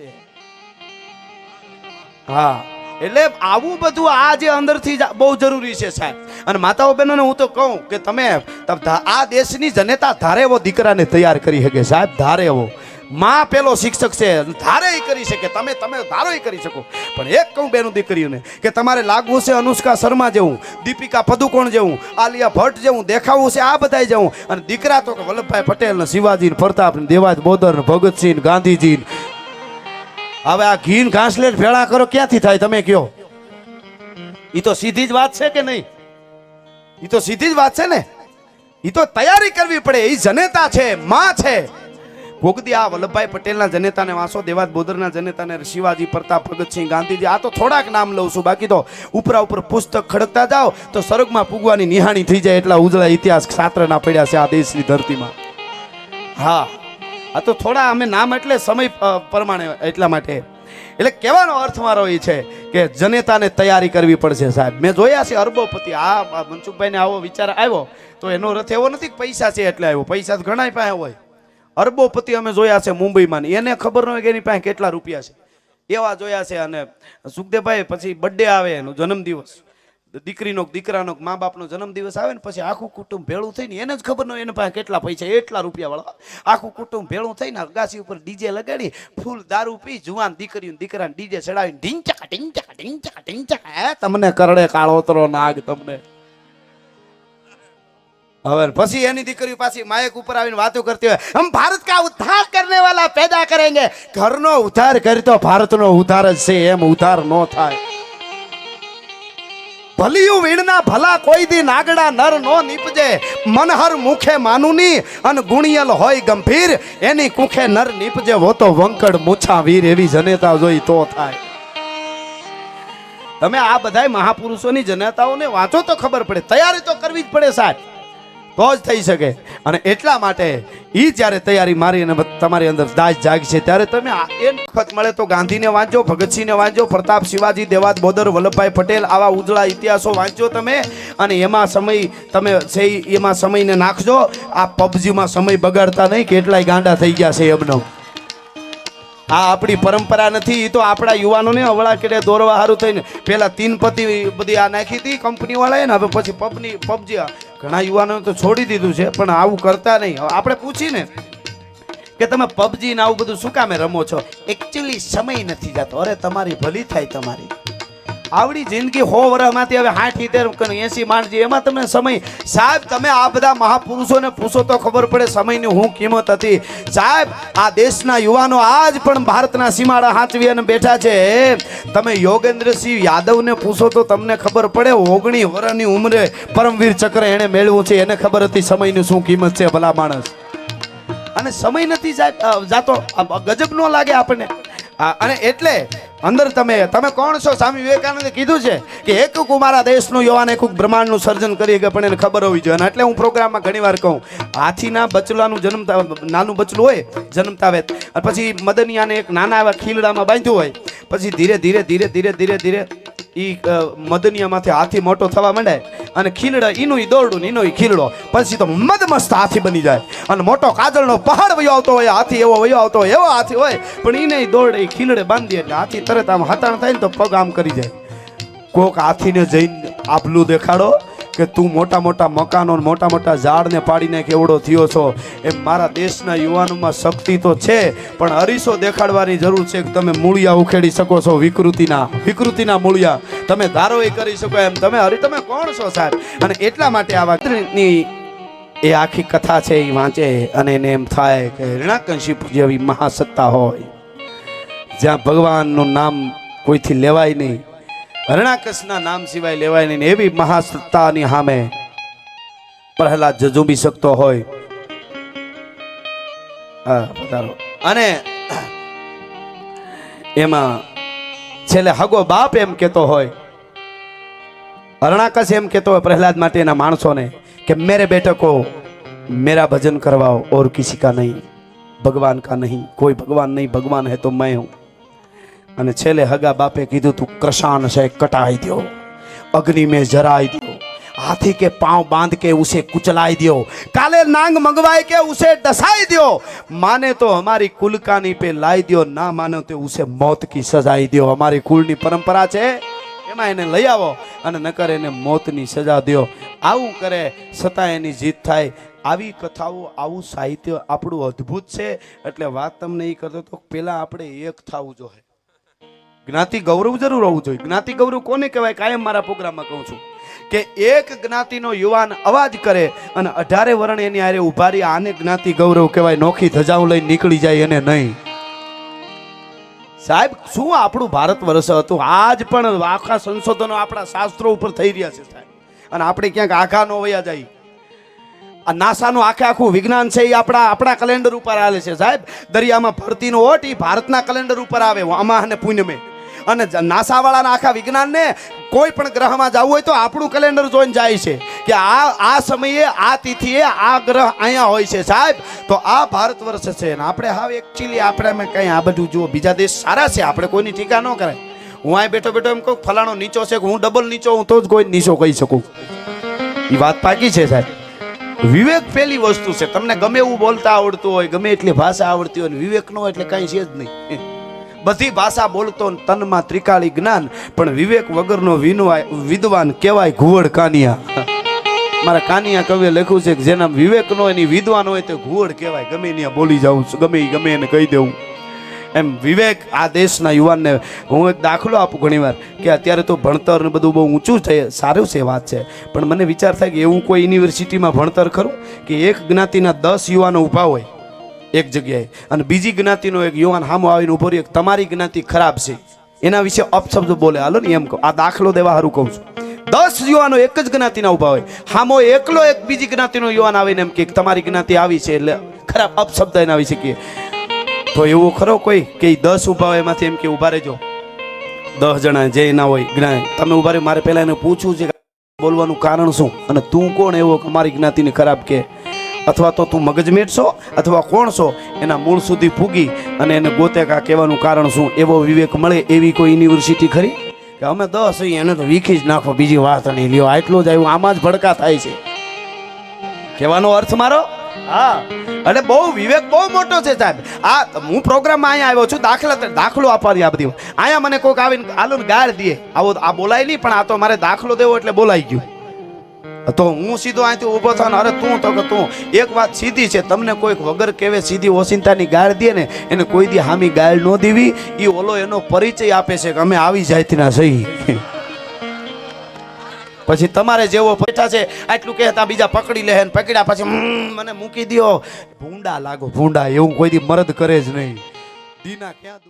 છે. હા, એટલે આવું બધું આ જે અંદરથી બહુ જરૂરી છે સાહેબ. અને માતાઓ બહેનોને હું તો કહું કે તમે આ દેશની જનતા ધારે એવો દીકરાને તૈયાર કરી શકે સાહેબ, ધારે એવો. માં પેલો શિક્ષક છે, ધારે એ કરી શકે, તમે ધારો એ કરી શકો. પણ એક કહું બેનું દીકરીઓને કે તમારે લાગવું છે અનુષ્કા શર્મા જેવું, દીપિકા પદુકોણ જેવું, આલિયા ભટ્ટ જેવું દેખાવું છે, આ બધાય જેવું. અને દીકરા તો વલ્લભભાઈ પટેલ ને શિવાજી ને પ્રતાપ ને દેવાજ બોદર ને ભગતસિંહ ને ગાંધીજી. હવે આ ઘીન ઘાસલેટ ભેળા કરો ક્યાંથી થાય તમે કયો? ઈ તો સીધી જ વાત છે કે નહીં? ઈ તો સીધી જ વાત છે ને. ઈ તો તૈયારી કરવી પડે. ઈ જનેતા છે, માં છે. ભોગદી આ વલ્લભભાઈ પટેલના જનેતાને વાંસો, દેવાજ બોદરના જનેતાને શિવાજી પ્રતાપ ભગતસિંહ ગાંધીજી, આ તો થોડાક નામ લઉં છું. બાકી તો ઉપરા ઉપર પુસ્તક ખડકતા જાઓ તો સ્વર્ગમાં પૂગવાની નિહાણી થઈ જાય એટલા ઉજળા ઇતિહાસ શાસ્ત્રના પડ્યા છે આ દેશની ધરતીમાં. હા, આ તો થોડા અમે નામ એટલે સમય પ્રમાણે એટલા માટે. એટલે કહેવાનો અર્થ મારો એ છે કે જનેતાને તૈયારી કરવી પડશે સાહેબ. મેં જોયા છે અરબોપતિ. આ મનસુખભાઈને આવો વિચાર આવ્યો તો એનો અર્થ એવો નથી કે પૈસા છે એટલે આવ્યો. પૈસા તો ઘણા પાસે હોય. અરબોપતિ અમે જોયા છે મુંબઈમાં, એને ખબર ન હોય કે એની પાસે કેટલા રૂપિયા છે, એવા જોયા છે. અને સુખદેવભાઈ પછી બર્થડે આવે, એનો જન્મદિવસ, દીકરીનો દીકરાનો મા બાપનો જન્મદિવસ આવે ને પછી આખું કુટુંબ ભેળું થઈને, એને જ ખબર ન હોય એના પાસે કેટલા પૈસા, એટલા રૂપિયા વાળા આખું કુટુંબ ભેળું થઈને અગાસી ઉપર ડીજે લગાડી ફૂલ દારૂ પી જુવાન દીકરીઓ દીકરાને ડીજે ચડાવીને ઢીંચકા ઢીંચકા ઢીંચકા ઢીંચકા. હે તમને કરડે કાળોતરો નાગ તમને. હવે પછી એની દીકરીઓ પાછી માયક ઉપર આવીને વાતો કરતી હોય, હમ ભારત કા ઉદ્ધાર કરને વાલા પેદા કરેંગે. ઘરનો ઉદ્ધાર કરી તો ભારતનો ઉદ્ધાર જ છે, એમ ઉદ્ધાર નો થાય. ભલિયું વીણના ભલા કોઈ દી નાગડા નર નો નીપજે. મનહર મુખે માનુની અને ગુણિયલ હોય ગંભીર, એની કુખે નર નીપજે વો તો વંકડ મૂછા વીર. એવી જનેતા જોઈ તો થાય. તમે આ બધાય મહાપુરુષોની જનેતાઓને વાંચો તો ખબર પડે. તૈયારી તો કરવી જ પડે સાહેબ, તો જ થઈ શકે. અને એટલા માટે ઈ જ્યારે તૈયારી મારી અને તમારી અંદર દાજ જાગશે ત્યારે તમે એ વખત મળે તો ગાંધીને વાંચો, ભગતસિંહને વાંચો, પ્રતાપ, શિવાજી, દેવાજ બોદર, વલ્લભભાઈ પટેલ, આવા ઉજળા ઇતિહાસો વાંચો તમે. અને એમાં સમય તમે છે એમાં સમયને નાખજો. આ પબજીમાં સમય બગાડતા નહીં, કેટલાય ગાંડા થઈ ગયા છે એમનો. આ આપણી પરંપરા નથી. એ તો આપણા યુવાનોને અવળા કેડે દોરવા સારું થઈને પેલા 3 પતિ બધી આ નાખી હતી કંપની વાળાએ ને, હવે પછી પબજી ઘણા યુવાનોને તો છોડી દીધું છે. પણ આવું કરતા નહીં. આપણે પૂછીને કે તમે પબજી ને આવું બધું શું કામે રમો છો? એકચ્યુઅલી સમય નથી જતો. અરે તમારી ભલી થાય. તમારી આવડી જિંદગી 100 વર્ષમાંથી હવે 60 70 80 માંડજી, એમાં તમે સમય સાહેબ. તમે આ બધા મહાપુરુષોને પૂછો તો ખબર પડે સમયની હું કિંમત હતી સાહેબ. આ દેશના યુવાનો આજ પણ ભારતના સીમાડા હાંચવી અને બેઠા છે. તમે યોગેન્દ્રસિંહ યાદવને પૂછો તો તમને ખબર પડે. 19 વર્ષની ઉંમરે પરમવીર ચક્ર એને મેળવ્યું છે. એને ખબર હતી સમયની શું કિંમત છે ભલા માણસ. અને સમય નથી સાહેબ જાતો, ગજબ ન લાગે આપણને. અને એટલે અંદર તમે કોણ છો? સ્વામી વિવેકાનંદે કીધું છે કે એક મારા દેશનું યુવાન એક બ્રહ્માંડનું સર્જન કરી શકે, પણ એને ખબર હોવી જોઈએ. અને એટલે હું પ્રોગ્રામમાં ઘણી વાર કહું, હાથીના બચલાનું જન્મતા નાનું બચલું હોય જન્મતા વેત, પછી મદનિયાને એક નાના એવા ખીલડામાં બાંધ્યું હોય, પછી ધીરે ધીરે ધીરે ધીરે ધીરે ધીરે ઈ મદનિયામાંથી હાથી મોટો થવા માંડે અને ખીલડા ઈનું ઈ દોરડું ઈનો ઈ ખીલડો, પછી તો મદમસ્ત હાથી બની જાય. અને મોટો કાજળનો પહાડ વયો આવતો હોય, હાથી એવો વયો આવતો હોય, એવો હાથી હોય, પણ ઈને દોરડે ખીલડે બાંધી એટલે હાથી તરત આમ હતાણ થાય ને તો પગ આમ કરી જાય. કોક હાથીને જઈને આભલું દેખાડો કે તું મોટા મોટા મકાનો મોટા મોટા ઝાડને પાડીને કેવડો થયો છો. એમ મારા દેશના યુવાનોમાં શક્તિ તો છે, પણ અરીસો દેખાડવાની જરૂર છે કે તમે મૂળિયા ઉખેડી શકો છો. વિકૃતિના મૂળિયા તમે ધારો એ કરી શકો. એમ તમે કોણ છો સાહેબ? અને એટલા માટે આ વાતની એ આખી કથા છે એ વાંચે અને એને એમ થાય કે હિરણ્યકશિપુ જેવી મહાસત્તા હોય જ્યાં ભગવાનનું નામ કોઈથી લેવાય નહીં, હરણાકશના નામ સિવાય લેવાય નહીં, એવી મહાસત્તાની સામે પ્રહલાદ જજુમી શકતો હોય. અને એમાં છેલ્લે હગો બાપ એમ કેતો હોય, હરણાકશ એમ કેતો હોય પ્રહલાદ માટે એના માણસોને કે મેરે બેटे को मेरा भजन करवाओ और किसी का नहीं, भगवान का नहीं, कोई भगवान नहीं, भगवान है तो मैं हूं. અને છેલ્લે હગા બાપે કીધું તું કૃષાન છે કટાઈ દો, અગ્નિ મેં જરાઈ દો. हाथी के पांव बांध के उसे कुचलाई दियो, काले नांग मंगवाए के उसे डसाई दियो, माने तो हमारी कुलकानी पे लाई दियो, ना मानो तो उसे मौत की सजाई दियो। हमारी कुलनी परंपरा छे एमां एने लई आवो अने नकर एने मौतनी सजा दियो। आवुं करे छतां एनी जीत थाय। આવી કથાઓ, આવું સાહિત્ય આપણું અદ્ભુત છે। એટલે વાત તમને એ કરતો તો પેલા આપણે એક થવું જોઈએ। જ્ઞાતિ ગૌરવ જરૂર હોવું જોઈએ। જ્ઞાતિ ગૌરવ કોને કહેવાય? કાયમ મારા પ્રોગ્રામમાં કહું છું કે એક જ્ઞાતિનો યુવાન અવાજ કરે અને 18 વર્ણ એની હારે ઉભા રહી, આને જ્ઞાતિ ગૌરવ કહેવાય। નોખી ધજાઓ લઈને નીકળી જાય એને નહીં। સાહેબ શું આપણું ભારત વર્ષ હતું, આજ પણ આખા સંશોધનો આપણા શાસ્ત્રો ઉપર થઈ રહ્યા છે સાહેબ, અને આપણે ક્યાંક આખા ન વયા જાય। આ નાસાનું આખું વિજ્ઞાન છે એ આપણા કેલેન્ડર ઉપર આવે છે સાહેબ। દરિયામાં ભરતીનો ઓટ એ ભારતના કેલેન્ડર ઉપર આવે અમાહ અને પૂનમે, અને નાસા વાળાના આખા વિજ્ઞાનને કોઈ પણ ગ્રહમાં જવું હોય તો આપણું કેલેન્ડર જોઈને જાય છે કે આ સમયે આ તિથિએ આ ગ્રહ અહીંયા હોય છે સાહેબ। તો આ ભારત વર્ષ છે ને આપણે હાવ એકચ્યુઅલી આપણે કંઈ આ બધું જુઓ, બીજા દેશ સારા છે, આપણે કોઈની ટીકા ન કરાય। હું અહીં બેઠો બેઠો એમ કહું ફલાણો નીચો છે, હું ડબલ નીચો હું તો જ કોઈ નીચો કહી શકું, એ વાત પાકી છે સાહેબ। વિવેક પહેલી વસ્તુ છે। તમને ગમે એવું બોલતા આવડતું હોય, ગમે એટલી ભાષા આવડતી હોય, વિવેક નો એટલે કઈ છે જ નહીં। બધી ભાષા બોલતો તનમાં ત્રિકાળી જ્ઞાન, પણ વિવેક વગરનો વિદ્વાન કહેવાય ઘુવડ કાનિયા। મારા કાનિયા કવિએ લખ્યું છે કે જેના વિવેક નો એની વિદ્વાન હોય તો ઘુવડ કહેવાય। ગમે ત્યાં બોલી જાઉં, ગમે એને કહી દેવું એમ વિવેક આ દેશના યુવાનને। હું એક દાખલો આપું ઘણીવાર કે અત્યારે તો ભણતર ને બધું બહુ ઊંચું છે, સારું છે, વાત છે, પણ મને વિચાર થાય કે એવું કોઈ યુનિવર્સિટીમાં ભણતર ખરું કે એક જ્ઞાતિના 10 યુવાનો ઊભા હોય એક જગ્યાએ અને બીજી જ્ઞાતિનો એક યુવાન સામો આવીને ઊભો રહે, તમારી જ્ઞાતિ ખરાબ છે એના વિશે અપશબ્દ બોલે, હાલો ને એમ કહું, આ દાખલો દેવા સારું કહું છું। 10 યુવાનો એક જ જ્ઞાતિના ઊભા હોય, સામો એકલો એક બીજી જ્ઞાતિનો યુવાન આવીને એમ કે તમારી જ્ઞાતિ આવી છે એટલે ખરાબ અપશબ્દ એના વિશે કહે, તો એવું ખરો કોઈ કે 10 ઊભા હોય એમાંથી એમ કે ઊભા રહેજો 10 જણા જે ના હોય જ્ઞાન, તમે ઊભા રહે, મારે પહેલા એને પૂછવું છે કે બોલવાનું કારણ શું, અને તું કોણ એવો કે મારી જ્ઞાતિને ખરાબ કે, અથવા તો તું મગજમેટ છો અથવા કોણ છો, એના મૂળ સુધી પૂગી અને એને ગોતે કા કહેવાનું કારણ શું, એવો વિવેક મળે એવી કોઈ યુનિવર્સિટી ખરી કે અમે 10 છીએ એને તો વીખી જ નાખો, બીજી વાત નહીં લ્યો, આટલું જ આવ્યું, આમાં જ ભડકા થાય છે કહેવાનો અર્થ મારો। હા, એટલે બહુ વિવેક બહુ મોટો છે સાહેબ। આ હું પ્રોગ્રામમાં અહીંયા આવ્યો છું દાખલો આપવાની, આ બધી અહીંયા મને કોઈક આવીને આલો ને ગાળ દે, આવો આ બોલાય નહીં, પણ આ તો મારે દાખલો દેવો એટલે બોલાઈ ગયું, તો હું સીધો અહીંથી ઊભો થવાનો, અરે તું તો કે તું, એક વાત સીધી છે, તમને કોઈક વગર કહેવે સીધી ઓચિંતાની ગાળ દે ને એને કોઈ દી હામી ગાળ ન દેવી, એ ઓલો એનો પરિચય આપે છે કે અમે આવી જાતના સહી। પછી તમારે જેવો બેઠા છે આટલું કહેતા બીજા પકડી લે, પકડ્યા પછી મને મૂકી દો, ભૂંડા લાગો ભૂંડા, એવું કોઈ દી મરદ કરે જ નહીં, દીના ક્યાં